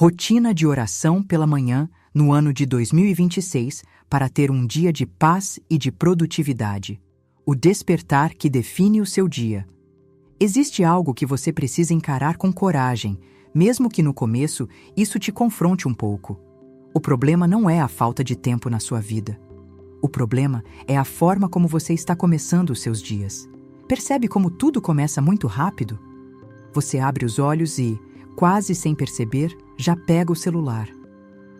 Rotina de oração pela manhã no ano de 2026 para ter um dia de paz e de produtividade. O despertar que define o seu dia. Existe algo que você precisa encarar com coragem, mesmo que no começo isso te confronte um pouco. O problema não é a falta de tempo na sua vida. O problema é a forma como você está começando os seus dias. Percebe como tudo começa muito rápido? Você abre os olhos e, quase sem perceber, já pega o celular.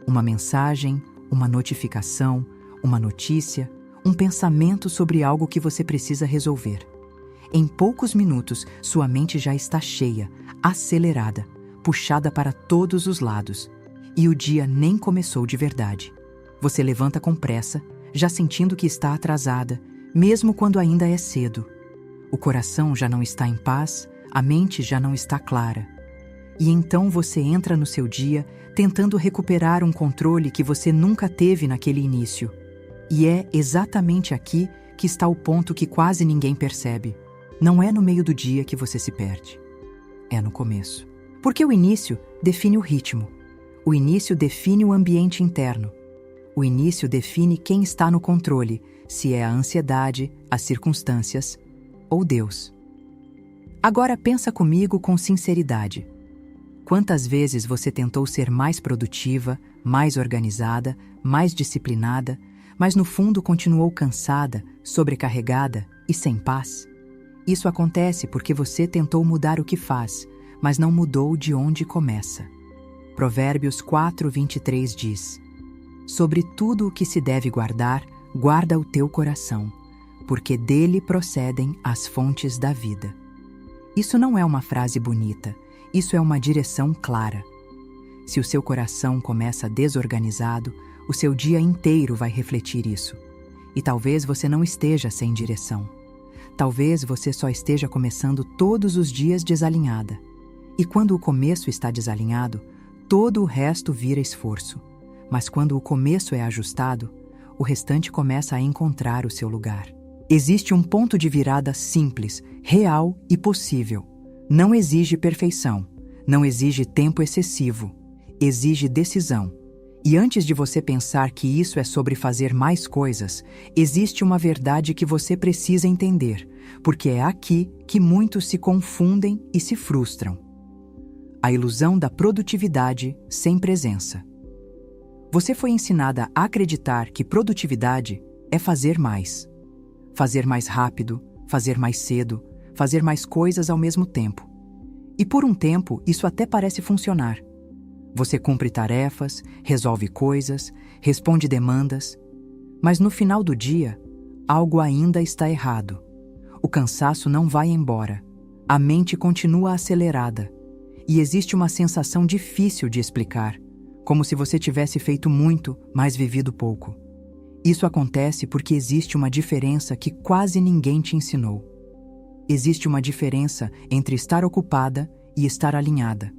Uma mensagem, uma notificação, uma notícia, um pensamento sobre algo que você precisa resolver. Em poucos minutos, sua mente já está cheia, acelerada, puxada para todos os lados. E o dia nem começou de verdade. Você levanta com pressa, já sentindo que está atrasada, mesmo quando ainda é cedo. O coração já não está em paz, a mente já não está clara. E então você entra no seu dia tentando recuperar um controle que você nunca teve naquele início. E é exatamente aqui que está o ponto que quase ninguém percebe. Não é no meio do dia que você se perde. É no começo. Porque o início define o ritmo. O início define o ambiente interno. O início define quem está no controle, se é a ansiedade, as circunstâncias ou Deus. Agora pensa comigo com sinceridade. Quantas vezes você tentou ser mais produtiva, mais organizada, mais disciplinada, mas no fundo continuou cansada, sobrecarregada e sem paz? Isso acontece porque você tentou mudar o que faz, mas não mudou de onde começa. Provérbios 4:23 diz: Sobre tudo o que se deve guardar, guarda o teu coração, porque dele procedem as fontes da vida. Isso não é uma frase bonita, isso é uma direção clara. Se o seu coração começa desorganizado, o seu dia inteiro vai refletir isso. E talvez você não esteja sem direção. Talvez você só esteja começando todos os dias desalinhada. E quando o começo está desalinhado, todo o resto vira esforço. Mas quando o começo é ajustado, o restante começa a encontrar o seu lugar. Existe um ponto de virada simples, real e possível. Não exige perfeição, não exige tempo excessivo, exige decisão. E antes de você pensar que isso é sobre fazer mais coisas, existe uma verdade que você precisa entender, porque é aqui que muitos se confundem e se frustram. A ilusão da produtividade sem presença. Você foi ensinada a acreditar que produtividade é fazer mais. Fazer mais rápido, fazer mais cedo, fazer mais coisas ao mesmo tempo. E por um tempo, isso até parece funcionar. Você cumpre tarefas, resolve coisas, responde demandas, mas no final do dia, algo ainda está errado. O cansaço não vai embora, a mente continua acelerada e existe uma sensação difícil de explicar, como se você tivesse feito muito, mas vivido pouco. Isso acontece porque existe uma diferença que quase ninguém te ensinou. Existe uma diferença entre estar ocupada e estar alinhada.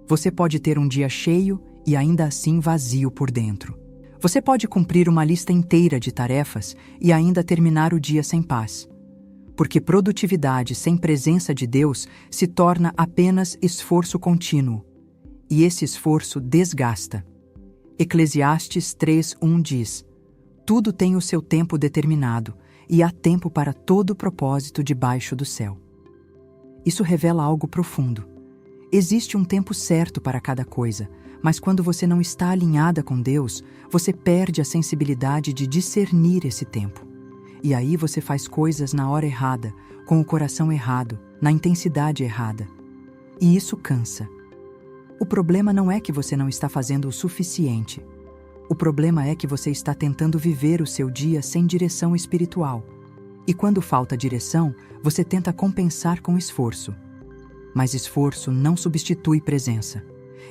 Você pode ter um dia cheio e ainda assim vazio por dentro. Você pode cumprir uma lista inteira de tarefas e ainda terminar o dia sem paz. Porque produtividade sem presença de Deus se torna apenas esforço contínuo. E esse esforço desgasta. Eclesiastes 3:1 diz: Tudo tem o seu tempo determinado, e há tempo para todo propósito debaixo do céu. Isso revela algo profundo. Existe um tempo certo para cada coisa, mas quando você não está alinhada com Deus, você perde a sensibilidade de discernir esse tempo. E aí você faz coisas na hora errada, com o coração errado, na intensidade errada. E isso cansa. O problema não é que você não está fazendo o suficiente. O problema é que você está tentando viver o seu dia sem direção espiritual. E quando falta direção, você tenta compensar com esforço. Mas esforço não substitui presença.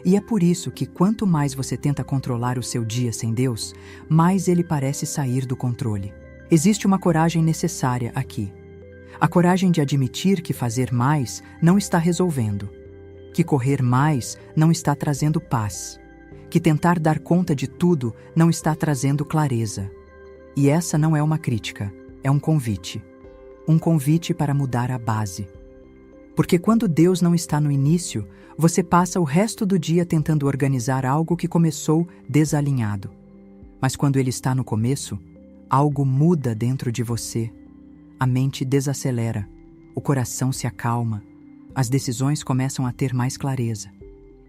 E é por isso que quanto mais você tenta controlar o seu dia sem Deus, mais ele parece sair do controle. Existe uma coragem necessária aqui. A coragem de admitir que fazer mais não está resolvendo. Que correr mais não está trazendo paz. Que tentar dar conta de tudo não está trazendo clareza. E essa não é uma crítica, é um convite. Um convite para mudar a base. Porque quando Deus não está no início, você passa o resto do dia tentando organizar algo que começou desalinhado. Mas quando Ele está no começo, algo muda dentro de você. A mente desacelera, o coração se acalma, as decisões começam a ter mais clareza.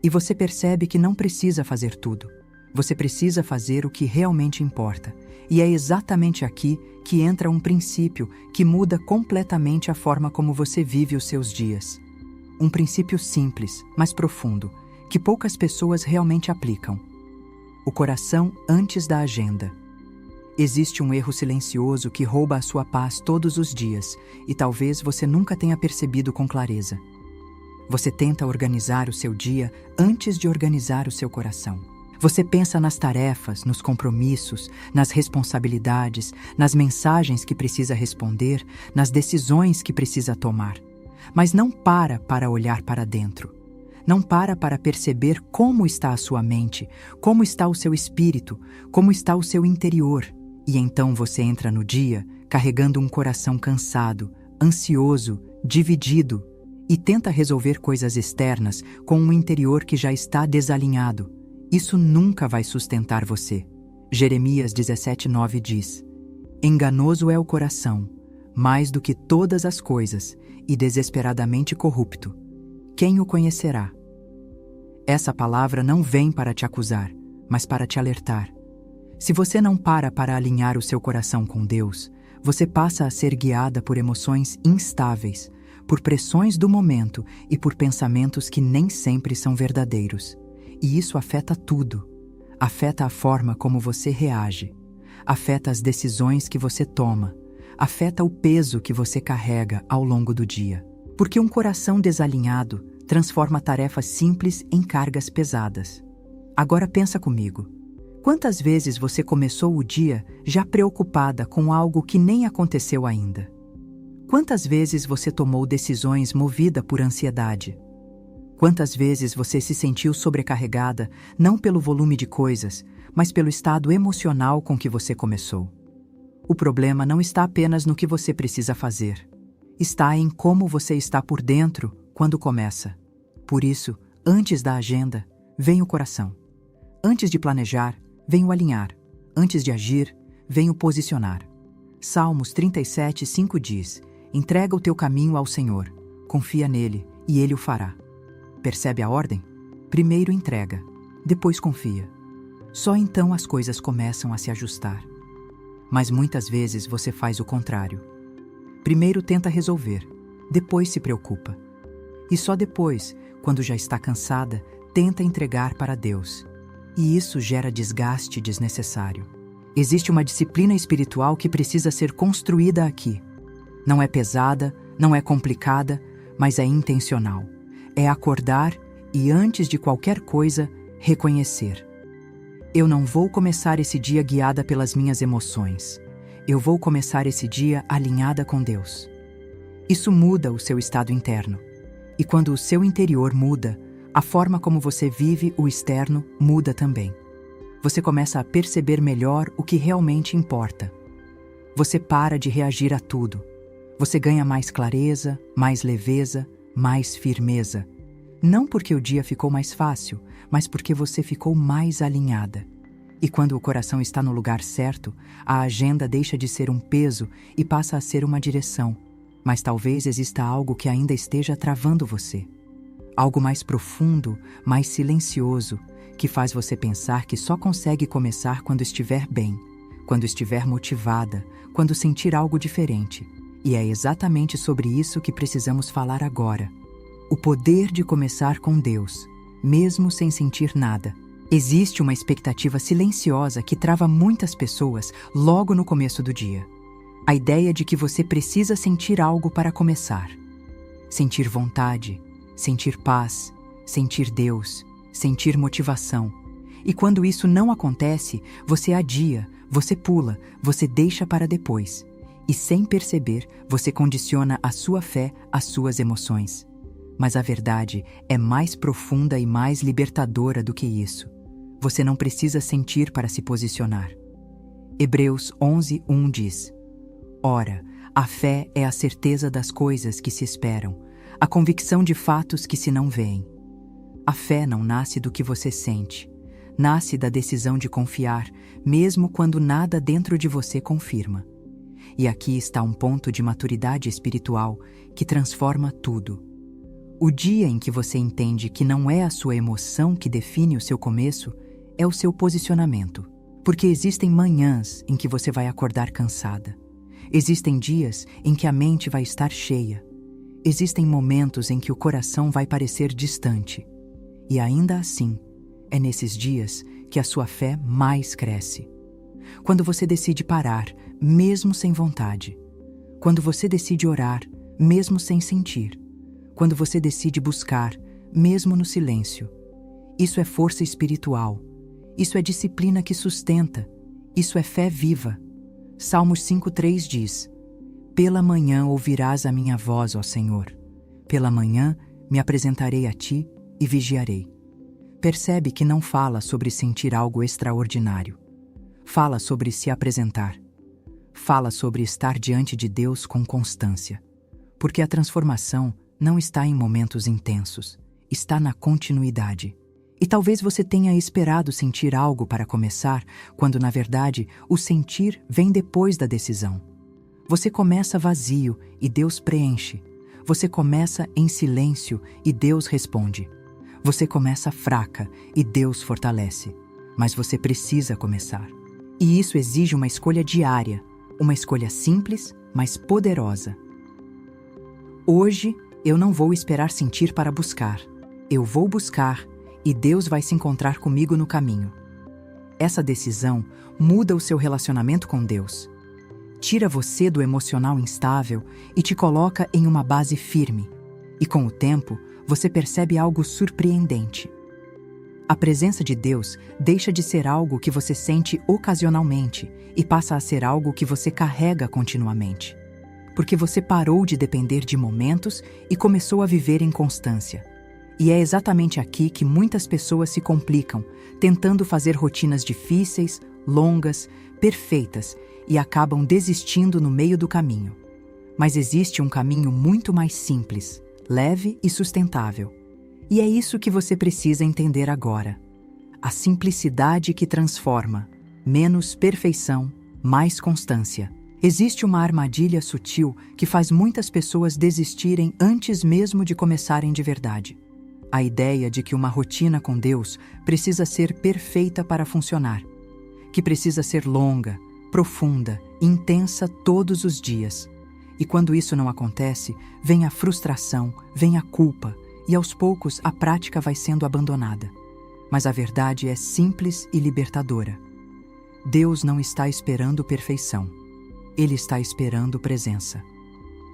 E você percebe que não precisa fazer tudo. Você precisa fazer o que realmente importa. E é exatamente aqui que entra um princípio que muda completamente a forma como você vive os seus dias. Um princípio simples, mas profundo, que poucas pessoas realmente aplicam. O coração antes da agenda. Existe um erro silencioso que rouba a sua paz todos os dias e talvez você nunca tenha percebido com clareza. Você tenta organizar o seu dia antes de organizar o seu coração. Você pensa nas tarefas, nos compromissos, nas responsabilidades, nas mensagens que precisa responder, nas decisões que precisa tomar. Mas não para olhar para dentro. Não para perceber como está a sua mente, como está o seu espírito, como está o seu interior. E então você entra no dia carregando um coração cansado, ansioso, dividido, e tenta resolver coisas externas com um interior que já está desalinhado. Isso nunca vai sustentar você. Jeremias 17:9 diz: enganoso é o coração, mais do que todas as coisas, e desesperadamente corrupto. Quem o conhecerá? Essa palavra não vem para te acusar, mas para te alertar. Se você não para alinhar o seu coração com Deus, você passa a ser guiada por emoções instáveis, por pressões do momento e por pensamentos que nem sempre são verdadeiros. E isso afeta tudo. Afeta a forma como você reage. Afeta as decisões que você toma. Afeta o peso que você carrega ao longo do dia. Porque um coração desalinhado transforma tarefas simples em cargas pesadas. Agora pensa comigo. Quantas vezes você começou o dia já preocupada com algo que nem aconteceu ainda? Quantas vezes você tomou decisões movida por ansiedade? Quantas vezes você se sentiu sobrecarregada, não pelo volume de coisas, mas pelo estado emocional com que você começou? O problema não está apenas no que você precisa fazer. Está em como você está por dentro quando começa. Por isso, antes da agenda, vem o coração. Antes de planejar, vem o alinhar. Antes de agir, vem o posicionar. Salmos 37:5 diz: entrega o teu caminho ao Senhor, confia nele e ele o fará. Percebe a ordem? Primeiro entrega, depois confia. Só então as coisas começam a se ajustar. Mas muitas vezes você faz o contrário. Primeiro tenta resolver, depois se preocupa. E só depois, quando já está cansada, tenta entregar para Deus. E isso gera desgaste desnecessário. Existe uma disciplina espiritual que precisa ser construída aqui. Não é pesada, não é complicada, mas é intencional. É acordar e, antes de qualquer coisa, reconhecer. Eu não vou começar esse dia guiada pelas minhas emoções. Eu vou começar esse dia alinhada com Deus. Isso muda o seu estado interno. E quando o seu interior muda, a forma como você vive o externo muda também. Você começa a perceber melhor o que realmente importa. Você para de reagir a tudo. Você ganha mais clareza, mais leveza, mais firmeza. Não porque o dia ficou mais fácil, mas porque você ficou mais alinhada. E quando o coração está no lugar certo, a agenda deixa de ser um peso e passa a ser uma direção. Mas talvez exista algo que ainda esteja travando você. Algo mais profundo, mais silencioso, que faz você pensar que só consegue começar quando estiver bem, quando estiver motivada, quando sentir algo diferente. E é exatamente sobre isso que precisamos falar agora. O poder de começar com Deus, mesmo sem sentir nada. Existe uma expectativa silenciosa que trava muitas pessoas logo no começo do dia. A ideia de que você precisa sentir algo para começar. Sentir vontade, sentir paz, sentir Deus, sentir motivação. E quando isso não acontece, você adia, você pula, você deixa para depois. E sem perceber, você condiciona a sua fé às suas emoções. Mas a verdade é mais profunda e mais libertadora do que isso. Você não precisa sentir para se posicionar. Hebreus 11:1 diz: ora, a fé é a certeza das coisas que se esperam, a convicção de fatos que se não veem. A fé não nasce do que você sente, nasce da decisão de confiar, mesmo quando nada dentro de você confirma. E aqui está um ponto de maturidade espiritual que transforma tudo. O dia em que você entende que não é a sua emoção que define o seu começo, é o seu posicionamento. Porque existem manhãs em que você vai acordar cansada. Existem dias em que a mente vai estar cheia. Existem momentos em que o coração vai parecer distante. E ainda assim, é nesses dias que a sua fé mais cresce. Quando você decide parar, mesmo sem vontade. Quando você decide orar, mesmo sem sentir. Quando você decide buscar, mesmo no silêncio. Isso é força espiritual. Isso é disciplina que sustenta. Isso é fé viva. Salmos 5:3 diz: Pela manhã ouvirás a minha voz, ó Senhor. Pela manhã me apresentarei a ti e vigiarei. Percebe que não fala sobre sentir algo extraordinário. Fala sobre se apresentar. Fala sobre estar diante de Deus com constância. Porque a transformação não está em momentos intensos, está na continuidade. E talvez você tenha esperado sentir algo para começar, quando na verdade o sentir vem depois da decisão. Você começa vazio e Deus preenche. Você começa em silêncio e Deus responde. Você começa fraca e Deus fortalece. Mas você precisa começar. E isso exige uma escolha diária, uma escolha simples, mas poderosa. Hoje eu não vou esperar sentir para buscar. Eu vou buscar e Deus vai se encontrar comigo no caminho. Essa decisão muda o seu relacionamento com Deus. Tira você do emocional instável e te coloca em uma base firme. E com o tempo, você percebe algo surpreendente. A presença de Deus deixa de ser algo que você sente ocasionalmente e passa a ser algo que você carrega continuamente. Porque você parou de depender de momentos e começou a viver em constância. E é exatamente aqui que muitas pessoas se complicam, tentando fazer rotinas difíceis, longas, perfeitas, e acabam desistindo no meio do caminho. Mas existe um caminho muito mais simples, leve e sustentável. E é isso que você precisa entender agora. A simplicidade que transforma. Menos perfeição, mais constância. Existe uma armadilha sutil que faz muitas pessoas desistirem antes mesmo de começarem de verdade. A ideia de que uma rotina com Deus precisa ser perfeita para funcionar. Que precisa ser longa, profunda, intensa todos os dias. E quando isso não acontece, vem a frustração, vem a culpa, e aos poucos a prática vai sendo abandonada. Mas a verdade é simples e libertadora. Deus não está esperando perfeição. Ele está esperando presença.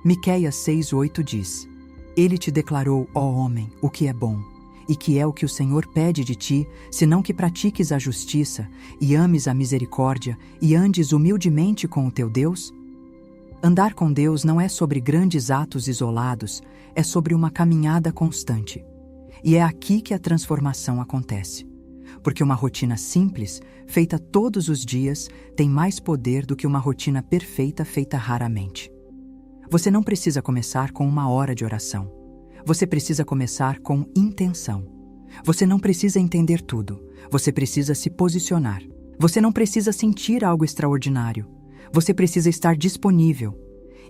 Miqueias 6:8 diz: Ele te declarou, ó homem, o que é bom, e que é o que o Senhor pede de ti, senão que pratiques a justiça, e ames a misericórdia, e andes humildemente com o teu Deus? Andar com Deus não é sobre grandes atos isolados, é sobre uma caminhada constante. E é aqui que a transformação acontece. Porque uma rotina simples, feita todos os dias, tem mais poder do que uma rotina perfeita feita raramente. Você não precisa começar com 1 hora de oração. Você precisa começar com intenção. Você não precisa entender tudo. Você precisa se posicionar. Você não precisa sentir algo extraordinário. Você precisa estar disponível.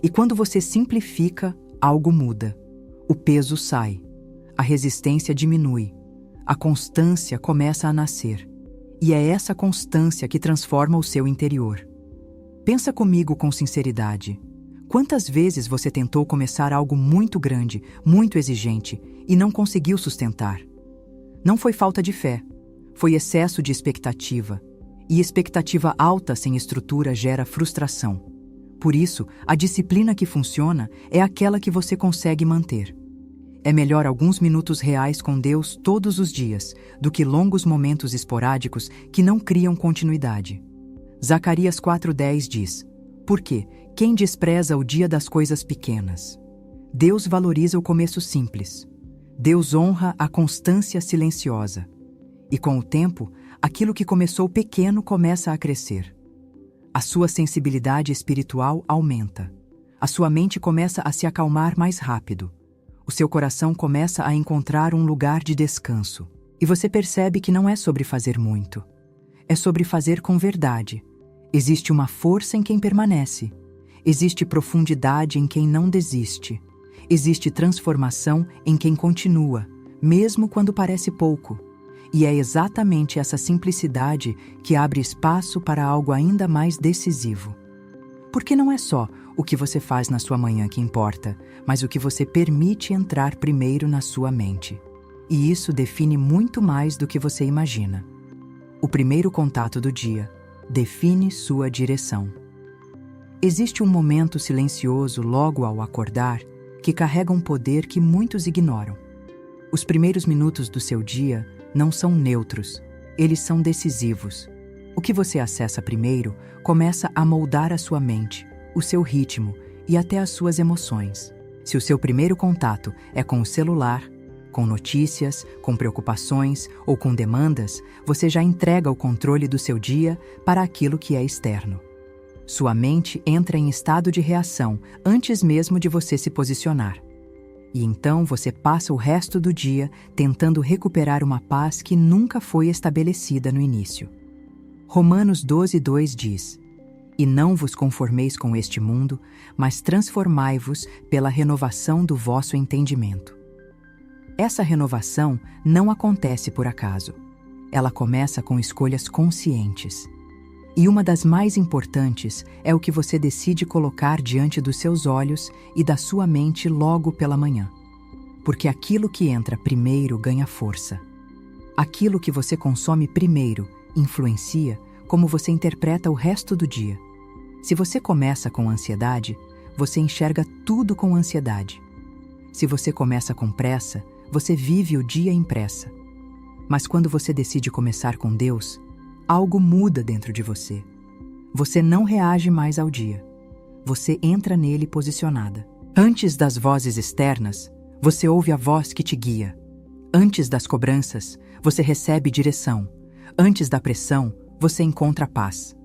E quando você simplifica, algo muda. O peso sai. A resistência diminui. A constância começa a nascer. E é essa constância que transforma o seu interior. Pensa comigo com sinceridade. Quantas vezes você tentou começar algo muito grande, muito exigente, e não conseguiu sustentar? Não foi falta de fé. Foi excesso de expectativa. E expectativa alta sem estrutura gera frustração. Por isso, a disciplina que funciona é aquela que você consegue manter. É melhor alguns minutos reais com Deus todos os dias do que longos momentos esporádicos que não criam continuidade. Zacarias 4:10 diz: Porque quem despreza o dia das coisas pequenas? Deus valoriza o começo simples. Deus honra a constância silenciosa. E com o tempo, aquilo que começou pequeno começa a crescer. A sua sensibilidade espiritual aumenta. A sua mente começa a se acalmar mais rápido. O O seu coração começa a encontrar um lugar de descanso. E você percebe que não é sobre fazer muito. É sobre fazer com verdade. Existe uma força em quem permanece. Existe profundidade em quem não desiste. Existe transformação em quem continua, mesmo quando parece pouco. E é exatamente essa simplicidade que abre espaço para algo ainda mais decisivo. Porque não é só o que você faz na sua manhã que importa, mas o que você permite entrar primeiro na sua mente. E isso define muito mais do que você imagina. O primeiro contato do dia define sua direção. Existe um momento silencioso logo ao acordar que carrega um poder que muitos ignoram. Os primeiros minutos do seu dia não são neutros, eles são decisivos. O que você acessa primeiro começa a moldar a sua mente, o seu ritmo e até as suas emoções. Se o seu primeiro contato é com o celular, com notícias, com preocupações ou com demandas, você já entrega o controle do seu dia para aquilo que é externo. Sua mente entra em estado de reação antes mesmo de você se posicionar. E então você passa o resto do dia tentando recuperar uma paz que nunca foi estabelecida no início. Romanos 12:2 diz: "E não vos conformeis com este mundo, mas transformai-vos pela renovação do vosso entendimento." Essa renovação não acontece por acaso. Ela começa com escolhas conscientes. E uma das mais importantes é o que você decide colocar diante dos seus olhos e da sua mente logo pela manhã. Porque aquilo que entra primeiro ganha força. Aquilo que você consome primeiro influencia como você interpreta o resto do dia. Se você começa com ansiedade, você enxerga tudo com ansiedade. Se você começa com pressa, você vive o dia em pressa. Mas quando você decide começar com Deus, algo muda dentro de você. Você não reage mais ao dia. Você entra nele posicionada. Antes das vozes externas, você ouve a voz que te guia. Antes das cobranças, você recebe direção. Antes da pressão, você encontra paz.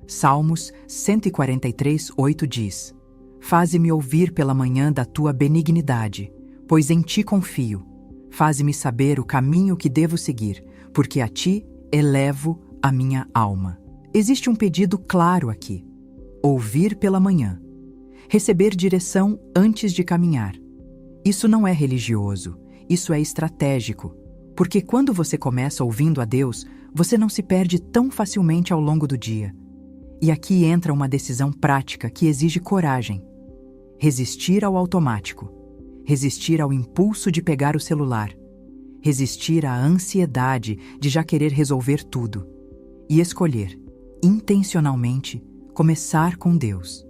Salmos 143:8 diz: "Faze-me ouvir pela manhã da tua benignidade, pois em ti confio. Faze-me saber o caminho que devo seguir, porque a ti elevo a minha alma." Existe um pedido claro aqui: ouvir pela manhã. Receber direção antes de caminhar. Isso não é religioso, isso é estratégico. Porque quando você começa ouvindo a Deus, você não se perde tão facilmente ao longo do dia. E aqui entra uma decisão prática que exige coragem. Resistir ao automático. Resistir ao impulso de pegar o celular. Resistir à ansiedade de já querer resolver tudo. E escolher, intencionalmente, começar com Deus.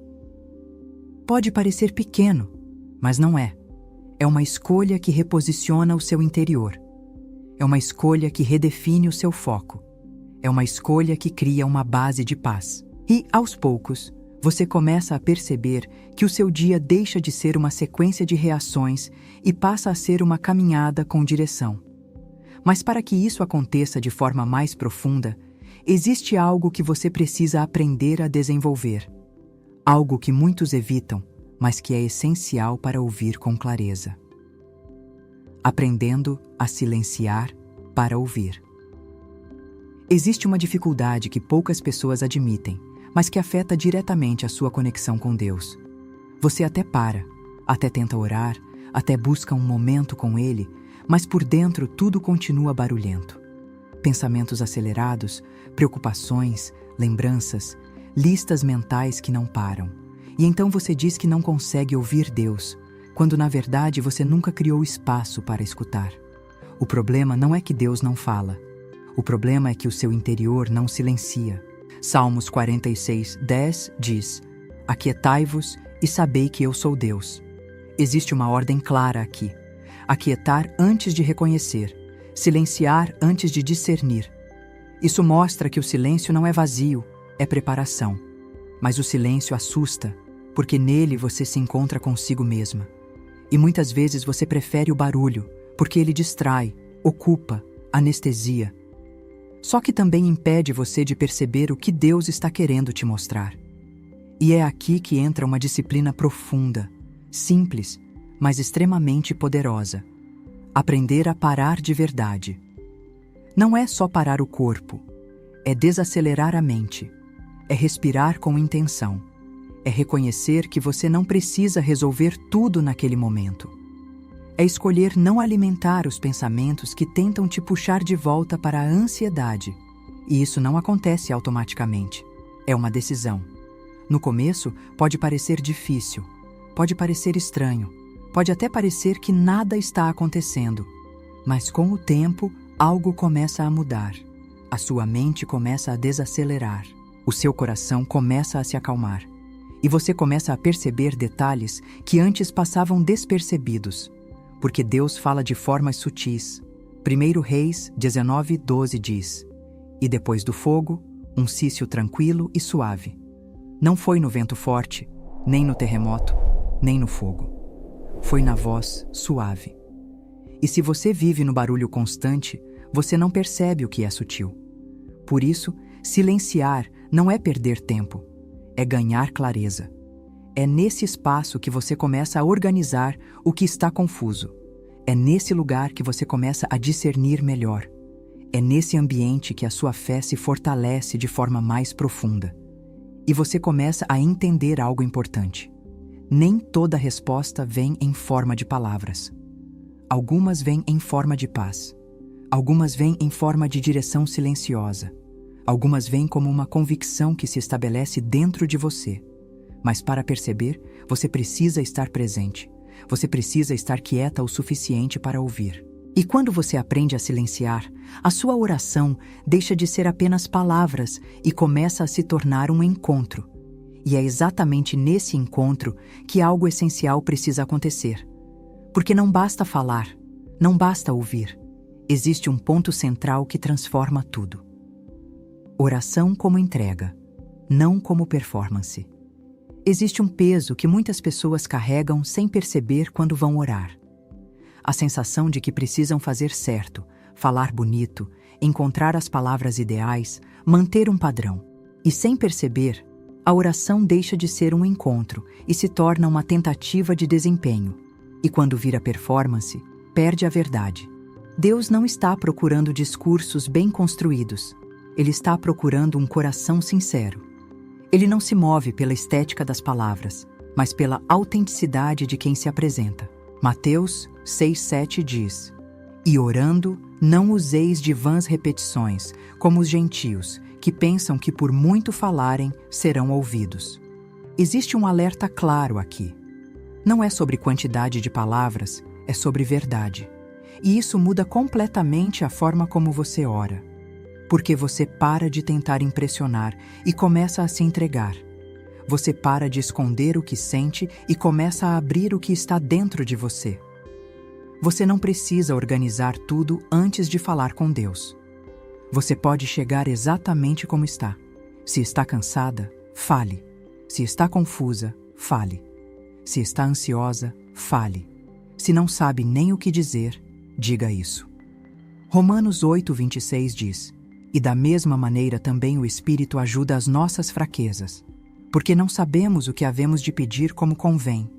Pode parecer pequeno, mas não é. É uma escolha que reposiciona o seu interior. É uma escolha que redefine o seu foco. É uma escolha que cria uma base de paz. E, aos poucos, você começa a perceber que o seu dia deixa de ser uma sequência de reações e passa a ser uma caminhada com direção. Mas para que isso aconteça de forma mais profunda, existe algo que você precisa aprender a desenvolver. Algo que muitos evitam, mas que é essencial para ouvir com clareza. Aprendendo a silenciar para ouvir. Existe uma dificuldade que poucas pessoas admitem, mas que afeta diretamente a sua conexão com Deus. Você até para, até tenta orar, até busca um momento com Ele, mas por dentro tudo continua barulhento. Pensamentos acelerados, preocupações, lembranças, listas mentais que não param. E então você diz que não consegue ouvir Deus, quando na verdade você nunca criou espaço para escutar. O problema não é que Deus não fala. O problema é que o seu interior não silencia. Salmos 46:10 diz: "Aquietai-vos e sabei que eu sou Deus." Existe uma ordem clara aqui. Aquietar antes de reconhecer. Silenciar antes de discernir. Isso mostra que o silêncio não é vazio, é preparação. Mas o silêncio assusta, porque nele você se encontra consigo mesma. E muitas vezes você prefere o barulho, porque ele distrai, ocupa, anestesia. Só que também impede você de perceber o que Deus está querendo te mostrar. E é aqui que entra uma disciplina profunda, simples, mas extremamente poderosa. Aprender a parar de verdade. Não é só parar o corpo, é desacelerar a mente, é respirar com intenção, é reconhecer que você não precisa resolver tudo naquele momento. É escolher não alimentar os pensamentos que tentam te puxar de volta para a ansiedade. E isso não acontece automaticamente. É uma decisão. No começo, pode parecer difícil, pode parecer estranho, pode até parecer que nada está acontecendo. Mas com o tempo, algo começa a mudar. A sua mente começa a desacelerar. O seu coração começa a se acalmar. E você começa a perceber detalhes que antes passavam despercebidos. Porque Deus fala de formas sutis. 1 Reis 19:12 diz: "E depois do fogo, um cício tranquilo e suave. Não foi no vento forte, nem no terremoto, nem no fogo. Foi na voz suave." E se você vive no barulho constante, você não percebe o que é sutil. Por isso, silenciar não é perder tempo, é ganhar clareza. É nesse espaço que você começa a organizar o que está confuso. É nesse lugar que você começa a discernir melhor. É nesse ambiente que a sua fé se fortalece de forma mais profunda. E você começa a entender algo importante. Nem toda resposta vem em forma de palavras. Algumas vêm em forma de paz. Algumas vêm em forma de direção silenciosa. Algumas vêm como uma convicção que se estabelece dentro de você. Mas para perceber, você precisa estar presente. Você precisa estar quieta o suficiente para ouvir. E quando você aprende a silenciar, a sua oração deixa de ser apenas palavras e começa a se tornar um encontro. E é exatamente nesse encontro que algo essencial precisa acontecer. Porque não basta falar, não basta ouvir. Existe um ponto central que transforma tudo. Oração como entrega, não como performance. Existe um peso que muitas pessoas carregam sem perceber quando vão orar. A sensação de que precisam fazer certo, falar bonito, encontrar as palavras ideais, manter um padrão. E sem perceber, a oração deixa de ser um encontro e se torna uma tentativa de desempenho. E quando vira performance, perde a verdade. Deus não está procurando discursos bem construídos. Ele está procurando um coração sincero. Ele não se move pela estética das palavras, mas pela autenticidade de quem se apresenta. Mateus 6,7 diz: "E orando, não useis de vãs repetições, como os gentios, que pensam que por muito falarem, serão ouvidos." Existe um alerta claro aqui. Não é sobre quantidade de palavras, é sobre verdade. E isso muda completamente a forma como você ora. Porque você para de tentar impressionar e começa a se entregar. Você para de esconder o que sente e começa a abrir o que está dentro de você. Você não precisa organizar tudo antes de falar com Deus. Você pode chegar exatamente como está. Se está cansada, fale. Se está confusa, fale. Se está ansiosa, fale. Se não sabe nem o que dizer, diga isso. Romanos 8:26 diz: "E da mesma maneira também o Espírito ajuda as nossas fraquezas, porque não sabemos o que havemos de pedir como convém,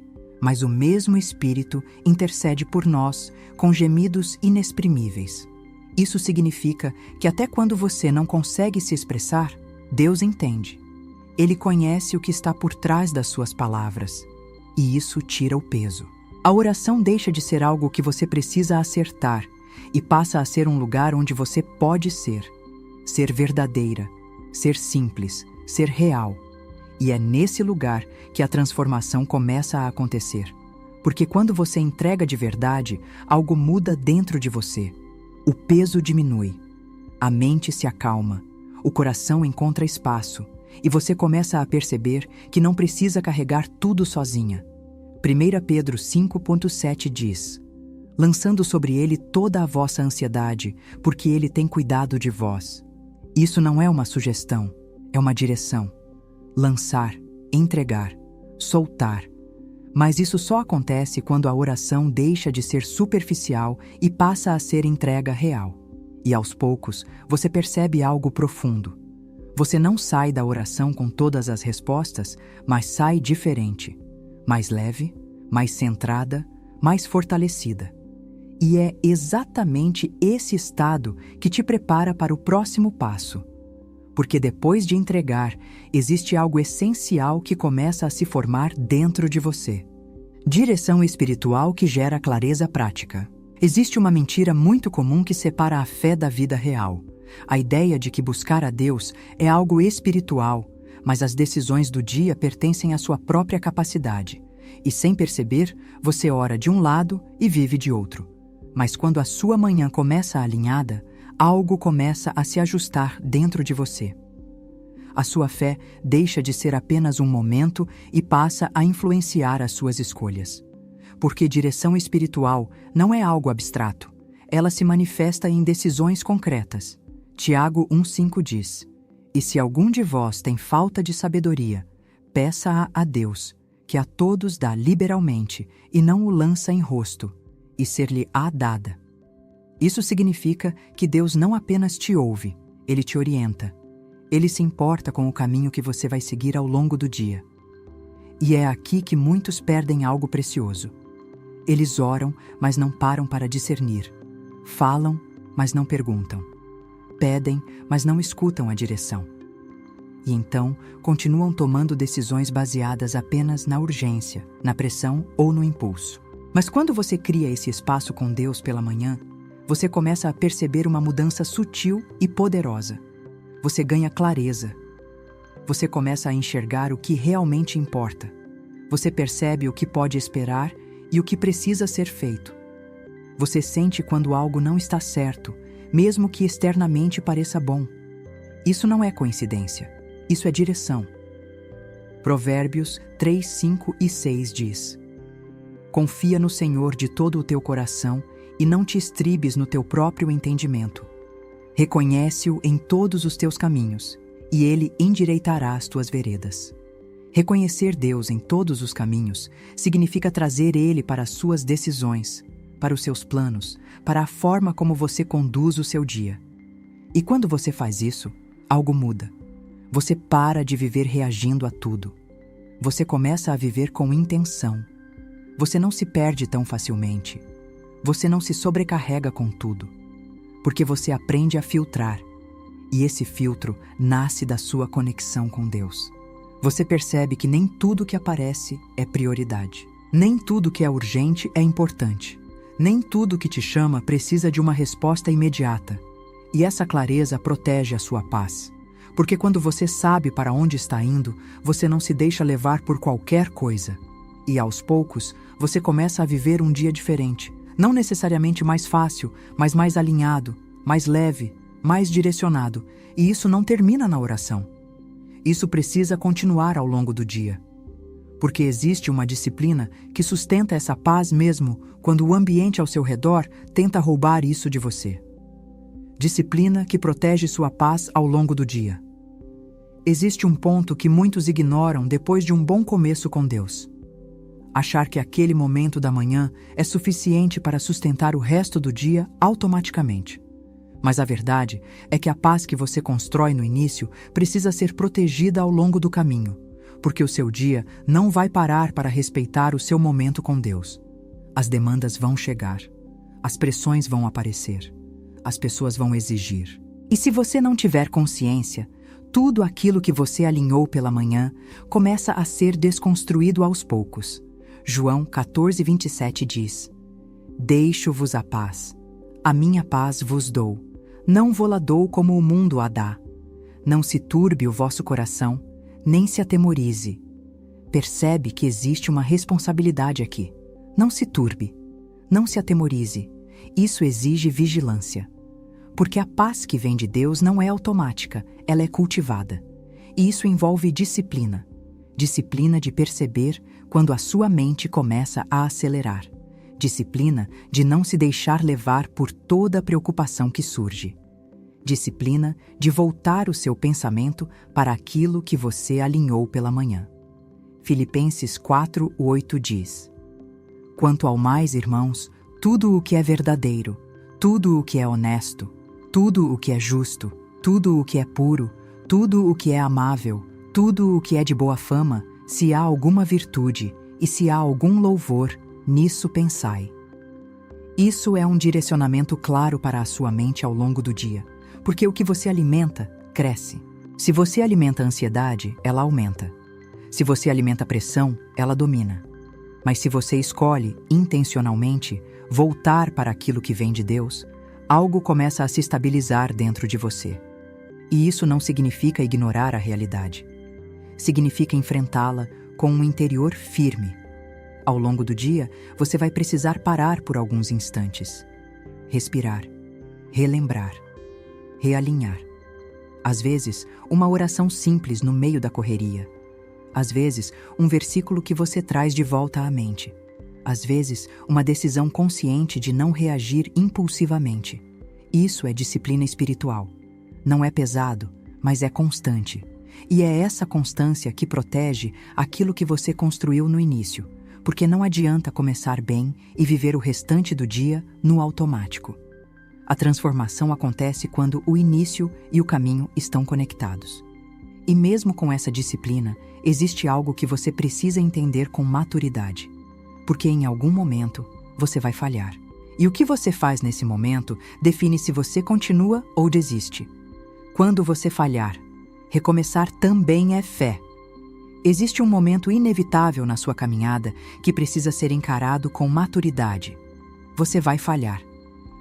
mas o mesmo Espírito intercede por nós com gemidos inexprimíveis." Isso significa que até quando você não consegue se expressar, Deus entende. Ele conhece o que está por trás das suas palavras, e isso tira o peso. A oração deixa de ser algo que você precisa acertar e passa a ser um lugar onde você pode ser verdadeira, ser simples, ser real. E é nesse lugar que a transformação começa a acontecer. Porque quando você entrega de verdade, algo muda dentro de você. O peso diminui, a mente se acalma, o coração encontra espaço e você começa a perceber que não precisa carregar tudo sozinha. 1 Pedro 5,7 diz: "Lançando sobre ele toda a vossa ansiedade, porque ele tem cuidado de vós." Isso não é uma sugestão, é uma direção. Lançar, entregar, soltar. Mas isso só acontece quando a oração deixa de ser superficial e passa a ser entrega real. E aos poucos, você percebe algo profundo. Você não sai da oração com todas as respostas, mas sai diferente. Mais leve, mais centrada, mais fortalecida. E é exatamente esse estado que te prepara para o próximo passo. Porque depois de entregar, existe algo essencial que começa a se formar dentro de você. Direção espiritual que gera clareza prática. Existe uma mentira muito comum que separa a fé da vida real. A ideia de que buscar a Deus é algo espiritual, mas as decisões do dia pertencem à sua própria capacidade. E sem perceber, você ora de um lado e vive de outro. Mas quando a sua manhã começa alinhada, algo começa a se ajustar dentro de você. A sua fé deixa de ser apenas um momento e passa a influenciar as suas escolhas. Porque direção espiritual não é algo abstrato. Ela se manifesta em decisões concretas. Tiago 1,5 diz: "E se algum de vós tem falta de sabedoria, peça-a a Deus, que a todos dá liberalmente e não o lança em rosto, e ser-lhe-á dada." Isso significa que Deus não apenas te ouve, Ele te orienta. Ele se importa com o caminho que você vai seguir ao longo do dia. E é aqui que muitos perdem algo precioso. Eles oram, mas não param para discernir. Falam, mas não perguntam. Pedem, mas não escutam a direção. E então, continuam tomando decisões baseadas apenas na urgência, na pressão ou no impulso. Mas quando você cria esse espaço com Deus pela manhã, você começa a perceber uma mudança sutil e poderosa. Você ganha clareza. Você começa a enxergar o que realmente importa. Você percebe o que pode esperar e o que precisa ser feito. Você sente quando algo não está certo, mesmo que externamente pareça bom. Isso não é coincidência. Isso é direção. Provérbios 3, 5 e 6 diz: "Confia no Senhor de todo o teu coração e não te estribes no teu próprio entendimento. Reconhece-o em todos os teus caminhos, e ele endireitará as tuas veredas." Reconhecer Deus em todos os caminhos significa trazer Ele para as suas decisões, para os seus planos, para a forma como você conduz o seu dia. E quando você faz isso, algo muda. Você para de viver reagindo a tudo. Você começa a viver com intenção. Você não se perde tão facilmente. Você não se sobrecarrega com tudo. Porque você aprende a filtrar. E esse filtro nasce da sua conexão com Deus. Você percebe que nem tudo que aparece é prioridade. Nem tudo que é urgente é importante. Nem tudo que te chama precisa de uma resposta imediata. E essa clareza protege a sua paz. Porque quando você sabe para onde está indo, você não se deixa levar por qualquer coisa. E aos poucos, você começa a viver um dia diferente. Não necessariamente mais fácil, mas mais alinhado, mais leve, mais direcionado. E isso não termina na oração. Isso precisa continuar ao longo do dia. Porque existe uma disciplina que sustenta essa paz mesmo quando o ambiente ao seu redor tenta roubar isso de você. Disciplina que protege sua paz ao longo do dia. Existe um ponto que muitos ignoram depois de um bom começo com Deus. Achar que aquele momento da manhã é suficiente para sustentar o resto do dia automaticamente. Mas a verdade é que a paz que você constrói no início precisa ser protegida ao longo do caminho, porque o seu dia não vai parar para respeitar o seu momento com Deus. As demandas vão chegar, as pressões vão aparecer, as pessoas vão exigir. E se você não tiver consciência, tudo aquilo que você alinhou pela manhã começa a ser desconstruído aos poucos. João 14:27 diz: "Deixo-vos a paz, a minha paz vos dou. Não vô-la dou como o mundo a dá. Não se turbe o vosso coração, nem se atemorize." Percebe que existe uma responsabilidade aqui. Não se turbe, não se atemorize. Isso exige vigilância. Porque a paz que vem de Deus não é automática, ela é cultivada. E isso envolve disciplina. Disciplina de perceber quando a sua mente começa a acelerar. Disciplina de não se deixar levar por toda a preocupação que surge. Disciplina de voltar o seu pensamento para aquilo que você alinhou pela manhã. Filipenses 4:8 diz: "Quanto ao mais, irmãos, tudo o que é verdadeiro, tudo o que é honesto, tudo o que é justo, tudo o que é puro, tudo o que é amável, tudo o que é de boa fama, se há alguma virtude e se há algum louvor, nisso pensai. Isso é um direcionamento claro para a sua mente ao longo do dia, porque o que você alimenta, cresce. Se você alimenta a ansiedade, ela aumenta. Se você alimenta a pressão, ela domina. Mas se você escolhe, intencionalmente, voltar para aquilo que vem de Deus, algo começa a se estabilizar dentro de você. E isso não significa ignorar a realidade. Significa enfrentá-la com um interior firme. Ao longo do dia, você vai precisar parar por alguns instantes. Respirar, relembrar, realinhar. Às vezes, uma oração simples no meio da correria. Às vezes, um versículo que você traz de volta à mente. Às vezes, uma decisão consciente de não reagir impulsivamente. Isso é disciplina espiritual. Não é pesado, mas é constante. E é essa constância que protege aquilo que você construiu no início, porque não adianta começar bem e viver o restante do dia no automático. A transformação acontece quando o início e o caminho estão conectados. E mesmo com essa disciplina, existe algo que você precisa entender com maturidade, porque em algum momento você vai falhar. E o que você faz nesse momento define se você continua ou desiste. Quando você falhar, recomeçar também é fé. Existe um momento inevitável na sua caminhada que precisa ser encarado com maturidade. Você vai falhar.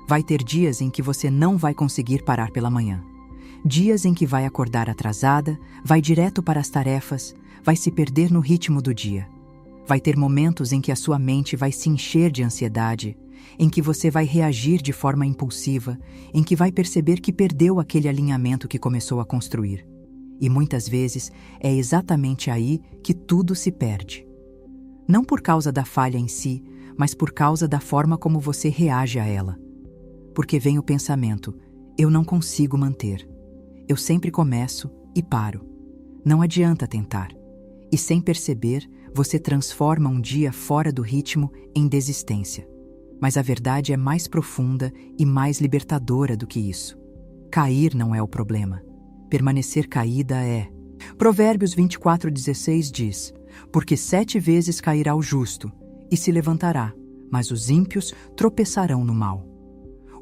Vai ter dias em que você não vai conseguir parar pela manhã. Dias em que vai acordar atrasada, vai direto para as tarefas, vai se perder no ritmo do dia. Vai ter momentos em que a sua mente vai se encher de ansiedade, em que você vai reagir de forma impulsiva, em que vai perceber que perdeu aquele alinhamento que começou a construir. E muitas vezes é exatamente aí que tudo se perde. Não por causa da falha em si, mas por causa da forma como você reage a ela. Porque vem o pensamento, eu não consigo manter. Eu sempre começo e paro. Não adianta tentar. E sem perceber, você transforma um dia fora do ritmo em desistência. Mas a verdade é mais profunda e mais libertadora do que isso. Cair não é o problema. Permanecer caída é. Provérbios 24:16 diz: porque 7 vezes cairá o justo, e se levantará, mas os ímpios tropeçarão no mal.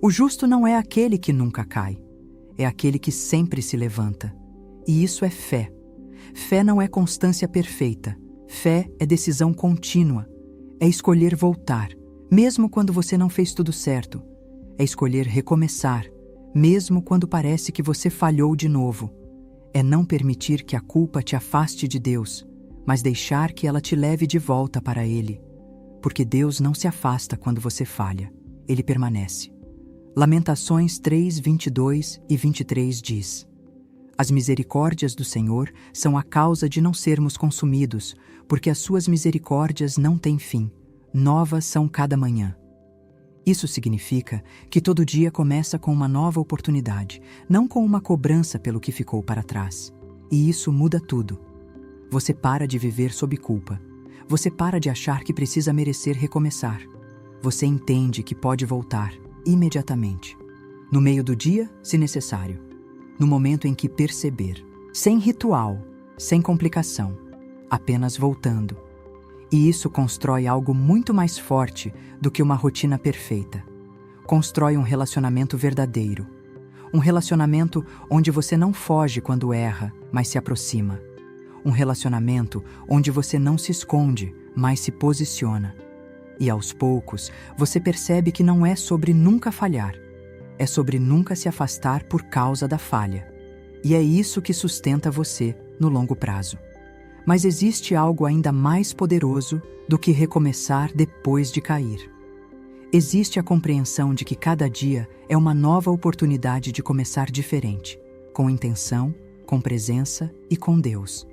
O justo não é aquele que nunca cai, é aquele que sempre se levanta. E isso é fé. Fé não é constância perfeita. Fé é decisão contínua. É escolher voltar, mesmo quando você não fez tudo certo. É escolher recomeçar, mesmo quando parece que você falhou de novo. É não permitir que a culpa te afaste de Deus, mas deixar que ela te leve de volta para Ele. Porque Deus não se afasta quando você falha, Ele permanece. Lamentações 3, 22 e 23 diz: as misericórdias do Senhor são a causa de não sermos consumidos, porque as suas misericórdias não têm fim, novas são cada manhã. Isso significa que todo dia começa com uma nova oportunidade, não com uma cobrança pelo que ficou para trás. E isso muda tudo. Você para de viver sob culpa. Você para de achar que precisa merecer recomeçar. Você entende que pode voltar imediatamente. No meio do dia, se necessário. No momento em que perceber. Sem ritual, sem complicação. Apenas voltando. E isso constrói algo muito mais forte do que uma rotina perfeita. Constrói um relacionamento verdadeiro. Um relacionamento onde você não foge quando erra, mas se aproxima. Um relacionamento onde você não se esconde, mas se posiciona. E aos poucos, você percebe que não é sobre nunca falhar. É sobre nunca se afastar por causa da falha. E é isso que sustenta você no longo prazo. Mas existe algo ainda mais poderoso do que recomeçar depois de cair. Existe a compreensão de que cada dia é uma nova oportunidade de começar diferente, com intenção, com presença e com Deus.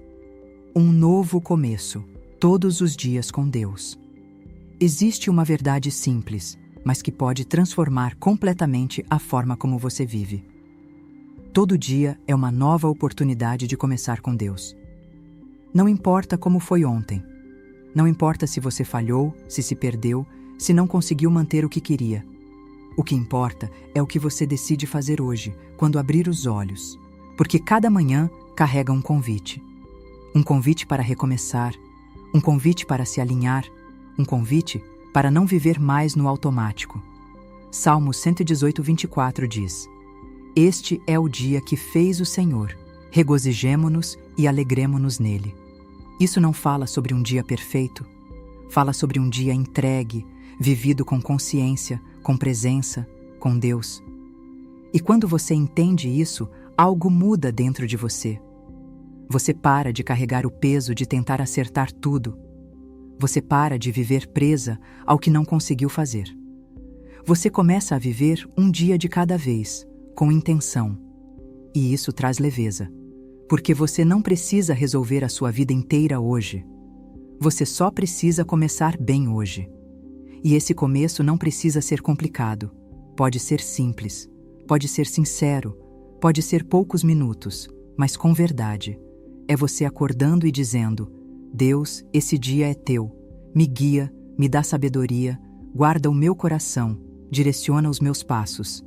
Um novo começo, todos os dias com Deus. Existe uma verdade simples, mas que pode transformar completamente a forma como você vive. Todo dia é uma nova oportunidade de começar com Deus. Não importa como foi ontem. Não importa se você falhou, se perdeu, se não conseguiu manter o que queria. O que importa é o que você decide fazer hoje, quando abrir os olhos. Porque cada manhã carrega um convite. Um convite para recomeçar, um convite para se alinhar, um convite para não viver mais no automático. Salmo 118, 24 diz: Este é o dia que fez o Senhor, regozijemo-nos e alegremo-nos nele. Isso não fala sobre um dia perfeito, fala sobre um dia entregue, vivido com consciência, com presença, com Deus. E quando você entende isso, algo muda dentro de você. Você para de carregar o peso de tentar acertar tudo. Você para de viver presa ao que não conseguiu fazer. Você começa a viver um dia de cada vez, com intenção. E isso traz leveza, porque você não precisa resolver a sua vida inteira hoje. Você só precisa começar bem hoje. E esse começo não precisa ser complicado. Pode ser simples, pode ser sincero, pode ser poucos minutos, mas com verdade. É você acordando e dizendo: Deus, esse dia é teu. Me guia, me dá sabedoria, guarda o meu coração, direciona os meus passos.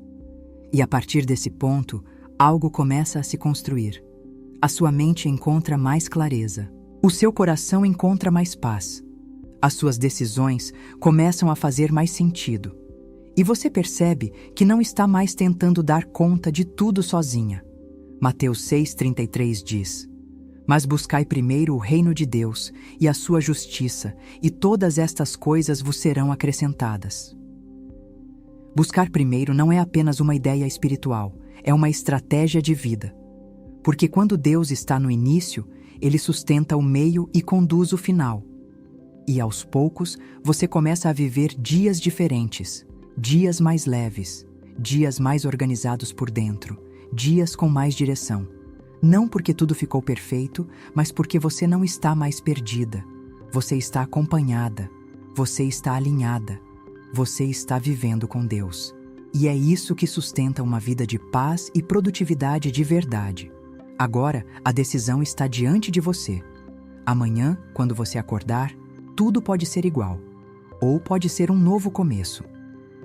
E a partir desse ponto, algo começa a se construir. A sua mente encontra mais clareza. O seu coração encontra mais paz. As suas decisões começam a fazer mais sentido. E você percebe que não está mais tentando dar conta de tudo sozinha. Mateus 6,33 diz: Mas buscai primeiro o reino de Deus e a sua justiça, e todas estas coisas vos serão acrescentadas. Buscar primeiro não é apenas uma ideia espiritual, é uma estratégia de vida. Porque quando Deus está no início, Ele sustenta o meio e conduz o final. E aos poucos, você começa a viver dias diferentes, dias mais leves, dias mais organizados por dentro, dias com mais direção. Não porque tudo ficou perfeito, mas porque você não está mais perdida. Você está acompanhada, você está alinhada, você está vivendo com Deus. E é isso que sustenta uma vida de paz e produtividade de verdade. Agora, a decisão está diante de você. Amanhã, quando você acordar, tudo pode ser igual, ou pode ser um novo começo.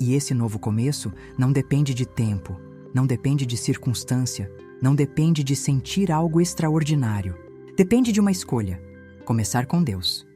E esse novo começo não depende de tempo, não depende de circunstância, não depende de sentir algo extraordinário. Depende de uma escolha: começar com Deus.